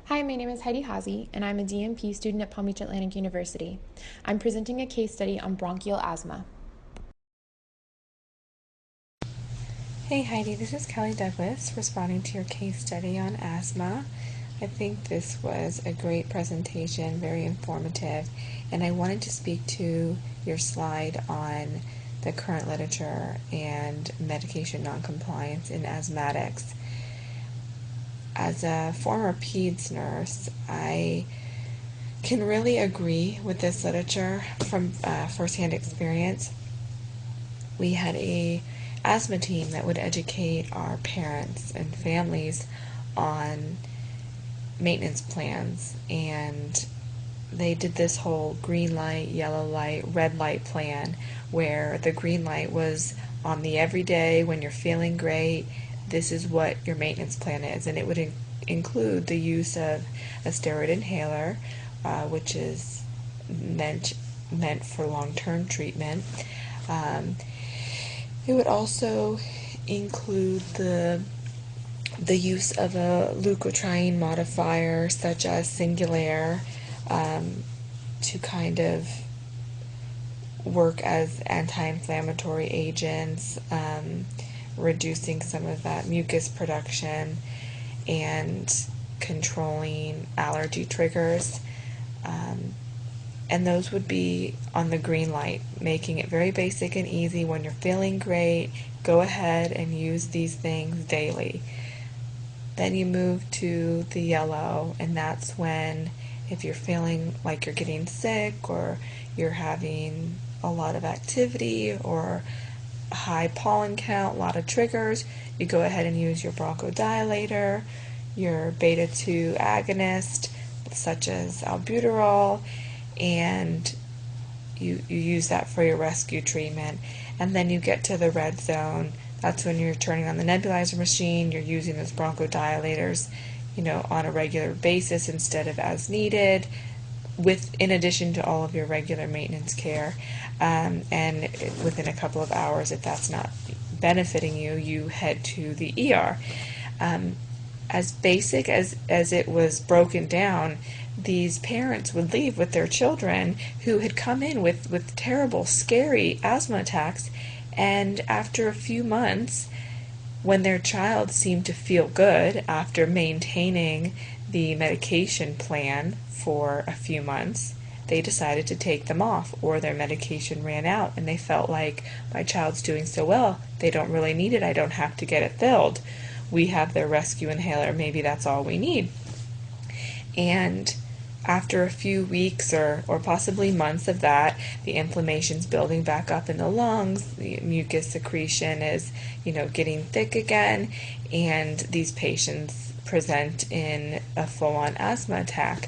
Hi, my name is Heidi Hazy, and I'm a DMP student at Palm Beach Atlantic University. I'm presenting a case study on bronchial asthma. Hey Heidi, this is Kelly Douglas responding to your case study on asthma. I think this was a great presentation, very informative, and I wanted to speak to your slide on the current literature and medication noncompliance in asthmatics. As a former peds nurse, I can really agree with this literature from firsthand experience. We had a asthma team that would educate our parents and families on maintenance plans, and they did this whole green light, yellow light, red light plan where the green light was on the everyday when you're feeling great, this is what your maintenance plan is, and it would include the use of a steroid inhaler, which is meant for long-term treatment. Um, it would also include the use of a leukotriene modifier such as Singulair to kind of work as anti-inflammatory agents, reducing some of that mucus production and controlling allergy triggers. And those would be on the green light, making it very basic and easy. When you're feeling great, go ahead and use these things daily. Then you move to the yellow, and that's when, if you're feeling like you're getting sick or you're having a lot of activity or a high pollen count, a lot of triggers, you go ahead and use your bronchodilator, your beta 2 agonist, such as albuterol, and you use that for your rescue treatment. And then you get to the red zone. That's when you're turning on the nebulizer machine, you're using those bronchodilators, on a regular basis instead of as needed, in addition to all of your regular maintenance care. And within a couple of hours, if that's not benefiting you, you head to the ER. As basic as it was broken down, these parents would leave with their children who had come in with terrible, scary asthma attacks, and after a few months, when their child seemed to feel good after maintaining the medication plan for a few months, they decided to take them off, or their medication ran out and they felt like, my child's doing so well, they don't really need it, I don't have to get it filled. We have their rescue inhaler, maybe that's all we need. And after a few weeks or possibly months of that, the inflammation's building back up in the lungs, the mucus secretion is, getting thick again, and these patients present in a full-on asthma attack.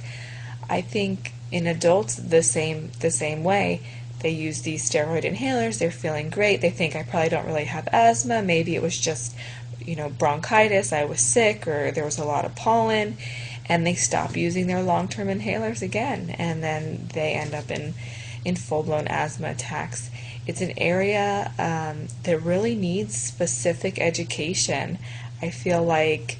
I think in adults the same way. They use these steroid inhalers, they're feeling great, they think, I probably don't really have asthma, maybe it was just bronchitis, I was sick, or there was a lot of pollen, and they stop using their long-term inhalers again, and then they end up in full-blown asthma attacks. It's an area that really needs specific education. I feel like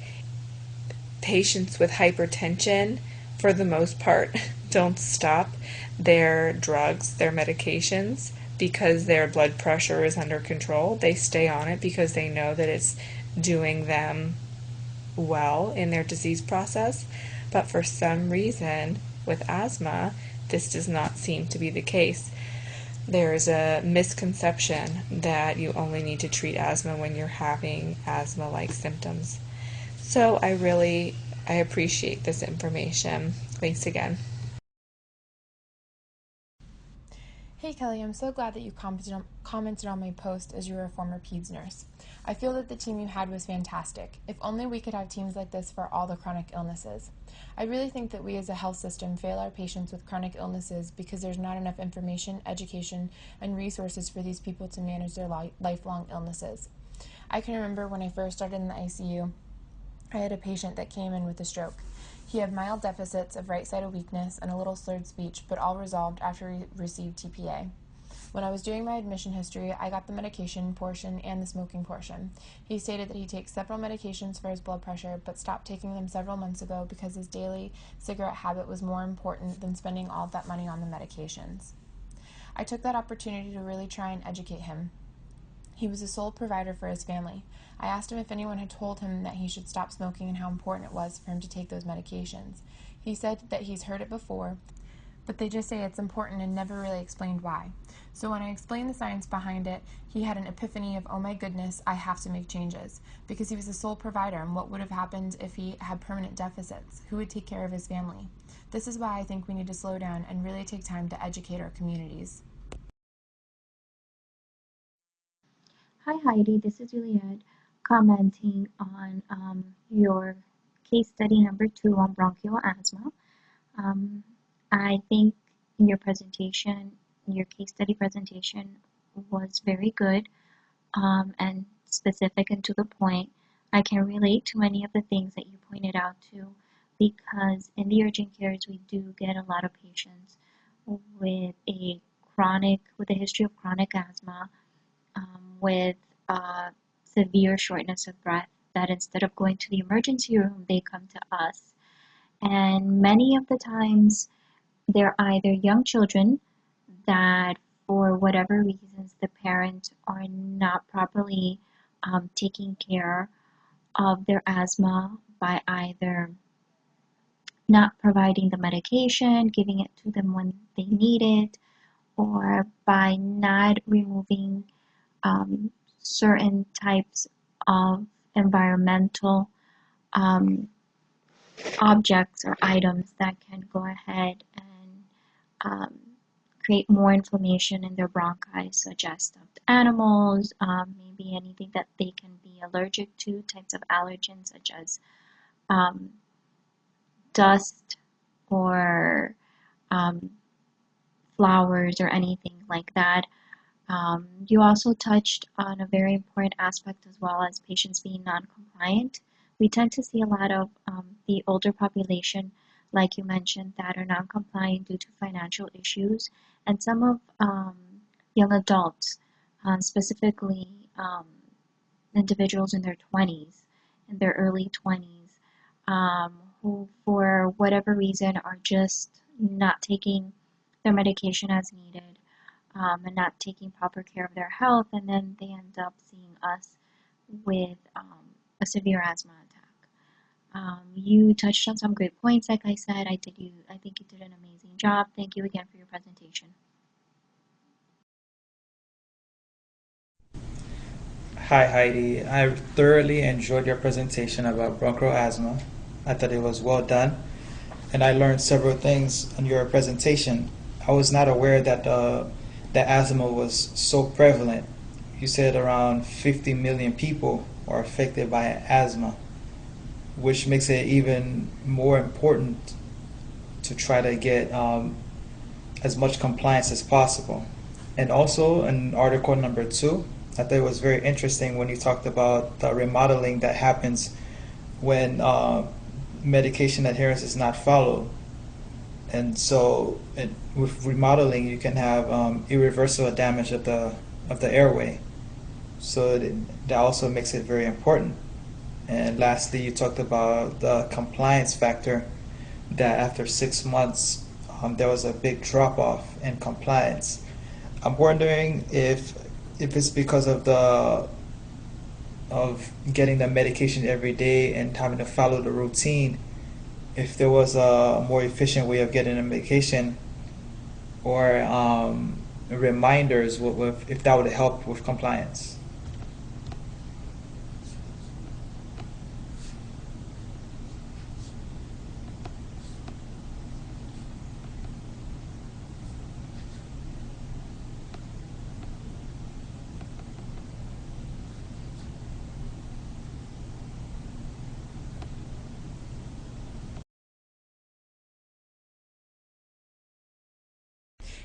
patients with hypertension, for the most part, don't stop their drugs, their medications, because their blood pressure is under control. They stay on it because they know that it's doing them well in their disease process. But for some reason, with asthma, this does not seem to be the case. There is a misconception that you only need to treat asthma when you're having asthma-like symptoms. So I appreciate this information. Thanks again. Hey Kelly, I'm so glad that you commented on my post as you were a former peds nurse. I feel that the team you had was fantastic. If only we could have teams like this for all the chronic illnesses. I really think that we as a health system fail our patients with chronic illnesses because there's not enough information, education, and resources for these people to manage their lifelong illnesses. I can remember when I first started in the ICU, I had a patient that came in with a stroke. He had mild deficits of right-sided weakness and a little slurred speech, but all resolved after he received TPA. When I was doing my admission history, I got the medication portion and the smoking portion. He stated that he takes several medications for his blood pressure, but stopped taking them several months ago because his daily cigarette habit was more important than spending all of that money on the medications. I took that opportunity to really try and educate him. He was the sole provider for his family. I asked him if anyone had told him that he should stop smoking and how important it was for him to take those medications. He said that he's heard it before, but they just say it's important and never really explained why. So when I explained the science behind it, he had an epiphany of, oh my goodness, I have to make changes. Because he was the sole provider, and what would have happened if he had permanent deficits? Who would take care of his family? This is why I think we need to slow down and really take time to educate our communities. Hi Heidi, this is Juliet commenting on your case study number 2 on bronchial asthma. Um, I think your presentation, your case study presentation was very good and specific and to the point. I can relate to many of the things that you pointed out to because in the urgent cares we do get a lot of patients with with a history of chronic asthma with severe shortness of breath that instead of going to the emergency room, they come to us. And many of the times, they're either young children that, for whatever reasons, the parents are not properly taking care of their asthma by either not providing the medication, giving it to them when they need it, or by not removing um, certain types of environmental um, objects or items that can go ahead and um, create more inflammation in their bronchi, such as stuffed animals, maybe anything that they can be allergic to, types of allergens such as um, dust or um, flowers or anything like that. You also touched on a very important aspect as well as patients being non-compliant. We tend to see a lot of the older population, like you mentioned, that are non-compliant due to financial issues, and some of young adults, specifically individuals in their 20s, in their early 20s, who for whatever reason are just not taking their medication as needed and not taking proper care of their health, and then they end up seeing us with a severe asthma attack. You touched on some great points. Like I said, I think you did an amazing job. Thank you again for your presentation. Hi Heidi, I thoroughly enjoyed your presentation about bronchial asthma. I thought it was well done, and I learned several things on your presentation. I was not aware that that asthma was so prevalent. You said around 50 million people are affected by asthma, which makes it even more important to try to get as much compliance as possible. And also in article number 2, I thought it was very interesting when you talked about the remodeling that happens when medication adherence is not followed. And so with remodeling, you can have irreversible damage of the airway. So that also makes it very important. And lastly, you talked about the compliance factor, that after 6 months, there was a big drop off in compliance. I'm wondering if it's because of getting the medication every day and having to follow the routine, if there was a more efficient way of getting the medication, or reminders, if that would help with compliance.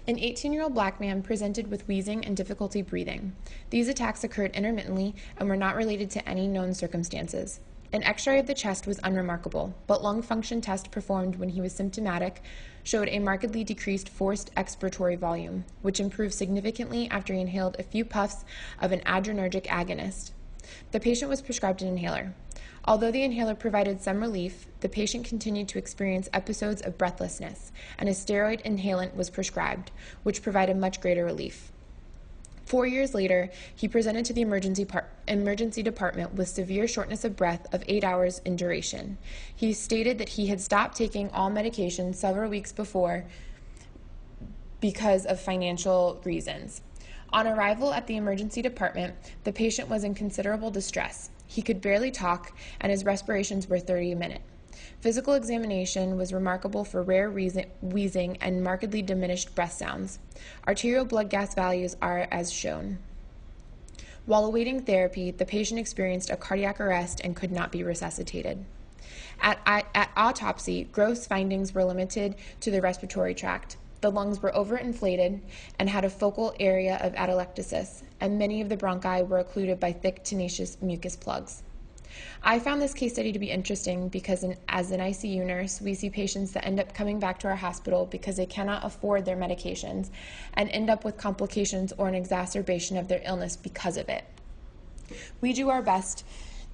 An 18-year-old black man presented with wheezing and difficulty breathing. These attacks occurred intermittently and were not related to any known circumstances. An x-ray of the chest was unremarkable, but lung function test performed when he was symptomatic showed a markedly decreased forced expiratory volume, which improved significantly after he inhaled a few puffs of an adrenergic agonist. The patient was prescribed an inhaler. Although the inhaler provided some relief, the patient continued to experience episodes of breathlessness, and a steroid inhalant was prescribed, which provided much greater relief. 4 years later, he presented to the emergency department with severe shortness of breath of 8 hours in duration. He stated that he had stopped taking all medications several weeks before because of financial reasons. On arrival at the emergency department, the patient was in considerable distress. He could barely talk, and his respirations were 30 a minute. Physical examination was remarkable for rare wheezing and markedly diminished breath sounds. Arterial blood gas values are as shown. While awaiting therapy, the patient experienced a cardiac arrest and could not be resuscitated. At autopsy, gross findings were limited to the respiratory tract. The lungs were overinflated and had a focal area of atelectasis, and many of the bronchi were occluded by thick, tenacious mucus plugs. I found this case study to be interesting because as an ICU nurse, we see patients that end up coming back to our hospital because they cannot afford their medications and end up with complications or an exacerbation of their illness because of it. We do our best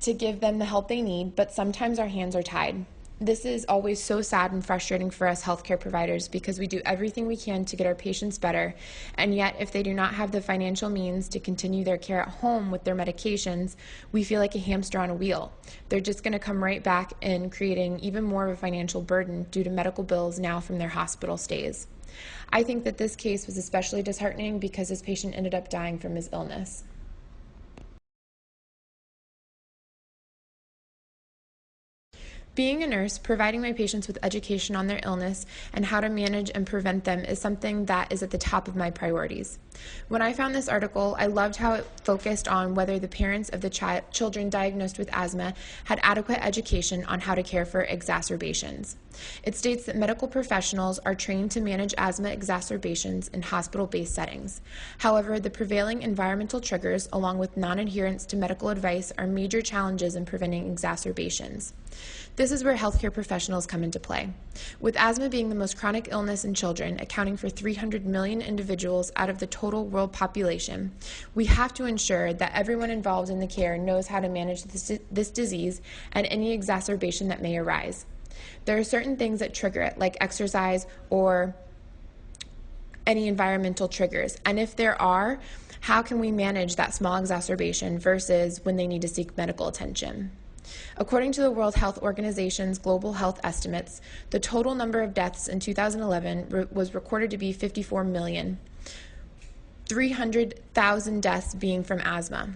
to give them the help they need, but sometimes our hands are tied. This is always so sad and frustrating for us healthcare providers because we do everything we can to get our patients better, and yet if they do not have the financial means to continue their care at home with their medications, we feel like a hamster on a wheel. They're just going to come right back in creating even more of a financial burden due to medical bills now from their hospital stays. I think that this case was especially disheartening because this patient ended up dying from his illness. Being a nurse, providing my patients with education on their illness and how to manage and prevent them is something that is at the top of my priorities. When I found this article, I loved how it focused on whether the parents of the children diagnosed with asthma had adequate education on how to care for exacerbations. It states that medical professionals are trained to manage asthma exacerbations in hospital-based settings. However, the prevailing environmental triggers, along with non-adherence to medical advice, are major challenges in preventing exacerbations. This is where healthcare professionals come into play. With asthma being the most chronic illness in children, accounting for 300 million individuals out of the total world population, we have to ensure that everyone involved in the care knows how to manage this disease and any exacerbation that may arise. There are certain things that trigger it, like exercise or any environmental triggers. And if there are, how can we manage that small exacerbation versus when they need to seek medical attention? According to the World Health Organization's global health estimates, the total number of deaths in 2011 was recorded to be 54 million, 300,000 deaths being from asthma.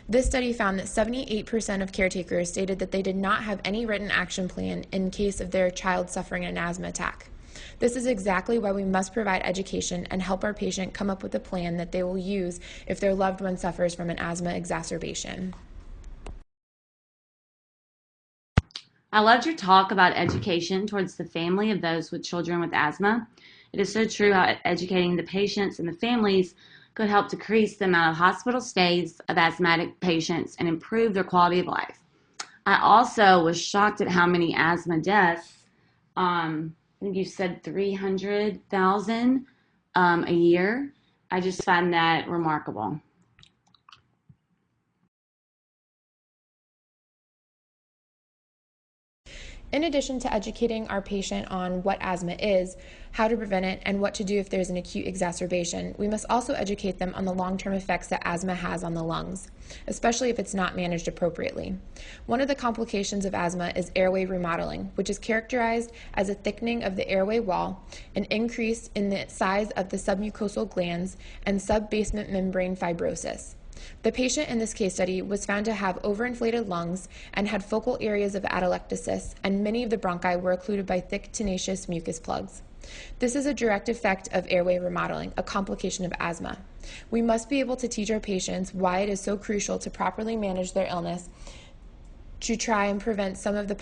This study found that 78% of caretakers stated that they did not have any written action plan in case of their child suffering an asthma attack. This is exactly why we must provide education and help our patient come up with a plan that they will use if their loved one suffers from an asthma exacerbation. I loved your talk about education towards the family of those with children with asthma. It is so true how educating the patients and the families could help decrease the amount of hospital stays of asthmatic patients and improve their quality of life. I also was shocked at how many asthma deaths, I think you said 300,000 a year. I just find that remarkable. In addition to educating our patient on what asthma is, how to prevent it, and what to do if there's an acute exacerbation, we must also educate them on the long-term effects that asthma has on the lungs, especially if it's not managed appropriately. One of the complications of asthma is airway remodeling, which is characterized as a thickening of the airway wall, an increase in the size of the submucosal glands, and subbasement membrane fibrosis. The patient in this case study was found to have overinflated lungs and had focal areas of atelectasis, and many of the bronchi were occluded by thick, tenacious mucus plugs. This is a direct effect of airway remodeling, a complication of asthma. We must be able to teach our patients why it is so crucial to properly manage their illness to try and prevent some of the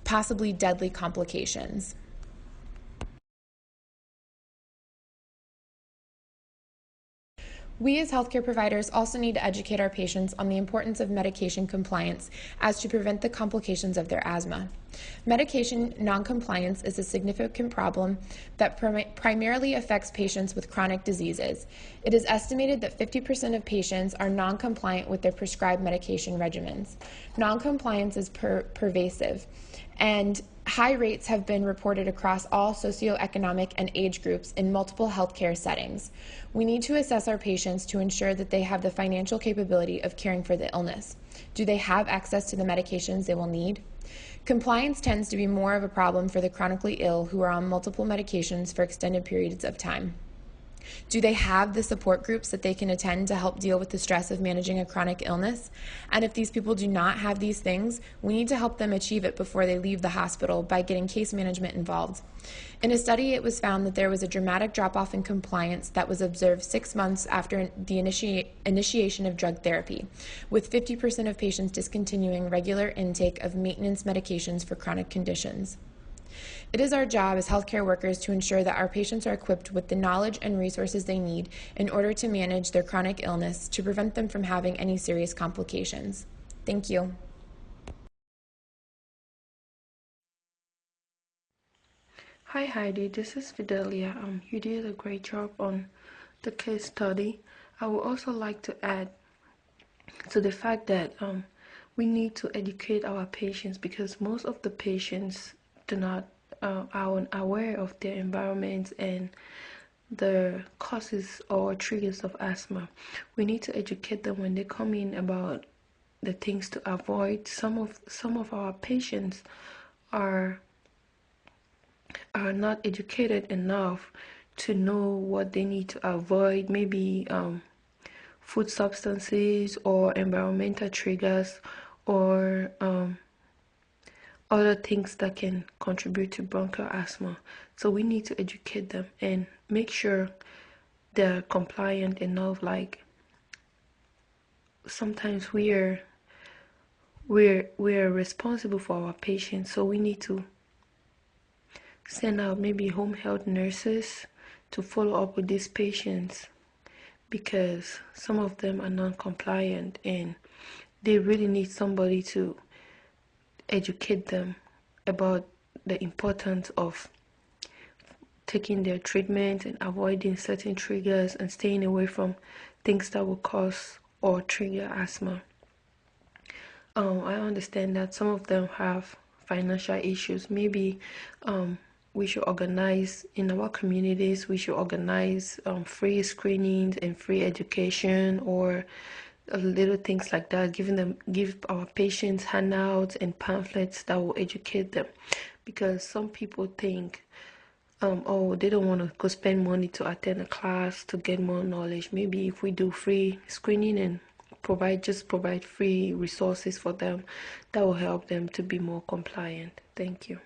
possibly deadly complications. We as healthcare providers also need to educate our patients on the importance of medication compliance as to prevent the complications of their asthma. Medication noncompliance is a significant problem that primarily affects patients with chronic diseases. It is estimated that 50% of patients are noncompliant with their prescribed medication regimens. Noncompliance is pervasive, and high rates have been reported across all socioeconomic and age groups in multiple healthcare settings. We need to assess our patients to ensure that they have the financial capability of caring for the illness. Do they have access to the medications they will need? Compliance tends to be more of a problem for the chronically ill who are on multiple medications for extended periods of time. Do they have the support groups that they can attend to help deal with the stress of managing a chronic illness? And if these people do not have these things, we need to help them achieve it before they leave the hospital by getting case management involved. In a study, it was found that there was a dramatic drop-off in compliance that was observed 6 months after the initiation of drug therapy, with 50% of patients discontinuing regular intake of maintenance medications for chronic conditions. It is our job as healthcare workers to ensure that our patients are equipped with the knowledge and resources they need in order to manage their chronic illness to prevent them from having any serious complications. Thank you. Hi Heidi, this is Fidelia. You did a great job on the case study. I would also like to add to the fact that we need to educate our patients, because most of the patients do not are unaware of their environment and the causes or triggers of asthma. We need to educate them when they come in about the things to avoid. Some of our patients are not educated enough to know what they need to avoid, maybe food substances or environmental triggers or other things that can contribute to bronchial asthma. So we need to educate them and make sure they're compliant enough. Like sometimes we're responsible for our patients, so we need to send out maybe home health nurses to follow up with these patients, because some of them are non-compliant and they really need somebody to educate them about the importance of taking their treatment and avoiding certain triggers and staying away from things that will cause or trigger asthma. I understand that some of them have financial issues. Maybe we should organize in our communities, we should organize free screenings and free education or little things like that, give our patients handouts and pamphlets that will educate them, because some people think oh, they don't want to go spend money to attend a class to get more knowledge. Maybe if we do free screening and provide free resources for them, that will help them to be more compliant. Thank you.